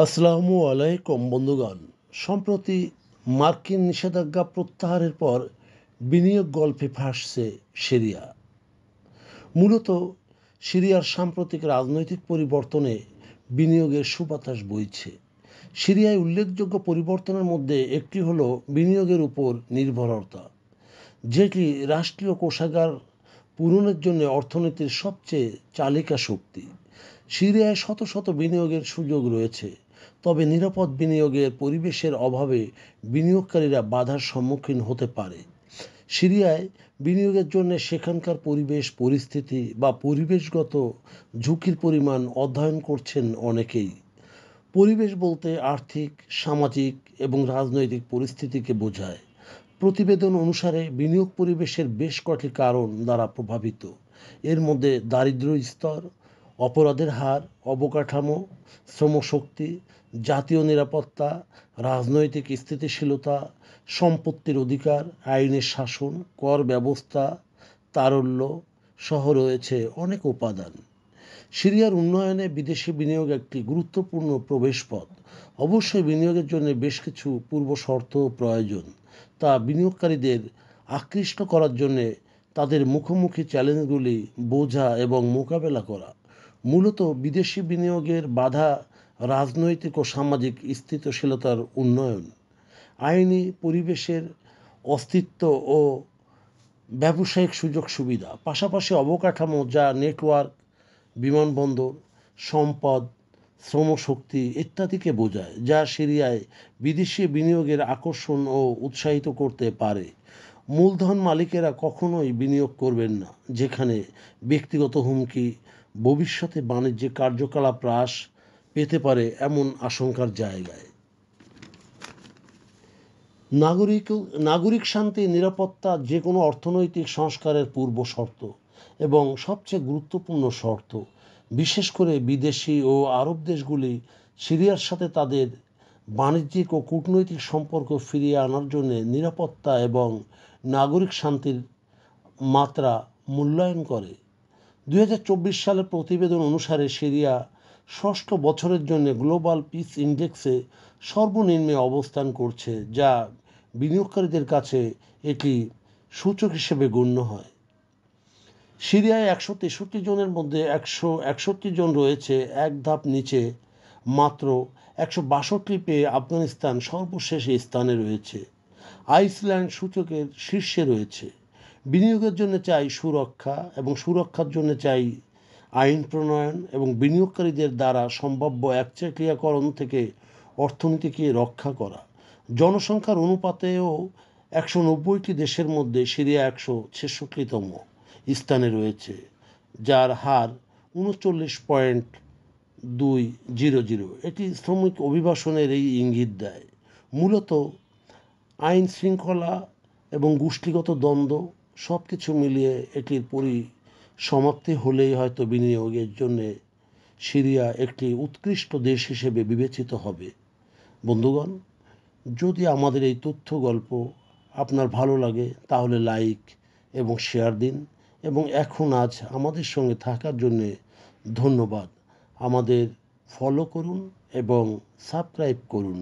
আসসালামু আলাইকুম বন্ধুগণ। সম্প্রতি মার্কিন নিষেধাজ্ঞা প্রত্যাহারের পর বিনিয়োগ গল্পে ভাসছে সিরিয়া। মূলত সিরিয়ার সাম্প্রতিক রাজনৈতিক পরিবর্তনে বিনিয়োগের সুবাতাস বইছে। সিরিয়ায় উল্লেখযোগ্য পরিবর্তনের মধ্যে একটি হলো বিনিয়োগের উপর নির্ভরতা, যেটি রাষ্ট্রীয় কোষাগার পূরণের জন্য অর্থনীতির সবচেয়ে চালিকা শক্তি। সিরিয়ায় শত শত বিনিয়োগের সুযোগ রয়েছে, তবে নিরাপদ বিনিয়োগের পরিবেশের অভাবে বিনিয়োগকারীরা বাধার সম্মুখীন হতে পারে। সিরিয়ায় বিনিয়োগের জন্য সেখানকার পরিবেশ পরিস্থিতি বা পরিবেশগত ঝুঁকির পরিমাণ অধ্যয়ন করছেন অনেকেই। পরিবেশ বলতে আর্থিক, সামাজিক এবং রাজনৈতিক পরিস্থিতিকে বোঝায়। প্রতিবেদন অনুসারে বিনিয়োগ পরিবেশের বেশ কয়েকটি কারণ দ্বারা প্রভাবিত। এর মধ্যে দারিদ্র্য স্তর, অপরাধের হার, অবকাঠামো, শ্রমশক্তি, জাতীয় নিরাপত্তা, রাজনৈতিক স্থিতিশীলতা, সম্পত্তির অধিকার, আইনের শাসন, কর ব্যবস্থা, তারল্য সহ রয়েছে অনেক উপাদান। সিরিয়ার উন্নয়নে বিদেশি বিনিয়োগ একটি গুরুত্বপূর্ণ প্রবেশপথ। অবশ্যই বিনিয়োগের জন্য বেশ কিছু পূর্ব শর্ত প্রয়োজন, তা বিনিয়োগকারীদের আকৃষ্ট করার জন্য তাদের মুখোমুখি চ্যালেঞ্জগুলি বোঝা এবং মোকাবেলা করা। মূলত বিদেশি বিনিয়োগের বাধা রাজনৈতিক ও সামাজিক স্থিতিশীলতার উন্নয়ন, আইনি পরিবেশের অস্তিত্ব ও ব্যবসায়িক সুযোগ সুবিধা, পাশাপাশি অবকাঠামো যা নেটওয়ার্ক, বিমানবন্দর, সম্পদ, শ্রমশক্তি ইত্যাদিকে বোঝায়, যা সিরিয়ায় বিদেশি বিনিয়োগের আকর্ষণ ও উৎসাহিত করতে পারে। মূলধন মালিকেরা কখনোই বিনিয়োগ করবেন না যেখানে ব্যক্তিগত হুমকি, ভবিষ্যতে বাণিজ্যিক কার্যকলাপ হ্রাস পেতে পারে এমন আশঙ্কার জায়গায়। নাগরিক শান্তি, নিরাপত্তা যে কোনো অর্থনৈতিক সংস্কারের পূর্ব শর্ত এবং সবচেয়ে গুরুত্বপূর্ণ শর্ত। বিশেষ করে বিদেশি ও আরব দেশগুলি সিরিয়ার সাথে তাদের বাণিজ্যিক ও কূটনৈতিক সম্পর্ক ফিরিয়ে আনার জন্য নিরাপত্তা এবং নাগরিক শান্তির মাত্রা মূল্যায়ন করে। 2024 সালের প্রতিবেদন অনুসারে সিরিয়া ষষ্ঠ বছরের জন্য গ্লোবাল পিস ইন্ডেক্সে সর্বনিম্নে অবস্থান করছে, যা বিনিয়োগকারীদের কাছে এটি সূচক হিসেবে গণ্য হয়। সিরিয়ায় 163 জনের মধ্যে 161 জন রয়েছে এক ধাপ নিচে, মাত্র 162 পেয়ে আফগানিস্তান সর্বশেষ স্থানে রয়েছে। আইসল্যান্ড সূচকের শীর্ষে রয়েছে। বিনিয়োগের জন্য চাই সুরক্ষা এবং সুরক্ষার জন্য চাই আইন প্রণয়ন এবং বিনিয়োগকারীদের দ্বারা সম্ভাব্য একচেটিয়াকরণ থেকে অর্থনীতিকে রক্ষা করা। জনসংখ্যার অনুপাতেও 190টি দেশের মধ্যে সিরিয়া 166তম স্থানে রয়েছে, যার হার 39.200। এটি শ্রমিক অভিবাসনের এই ইঙ্গিত দেয়। মূলত আইন শৃঙ্খলা এবং গোষ্ঠীগত দ্বন্দ্ব সব কিছু মিলিয়ে এটির পরিসমাপ্তি হলেই হয়তো বিনিয়োগের জন্য সিরিয়া একটি উৎকৃষ্ট দেশ হিসেবে বিবেচিত হবে। বন্ধুগণ, যদি আমাদের এই তথ্য গল্প আপনার ভালো লাগে তাহলে লাইক এবং শেয়ার দিন, এবং আজ আমাদের সঙ্গে থাকার জন্য ধন্যবাদ। আমাদের ফলো করুন এবং সাবস্ক্রাইব করুন।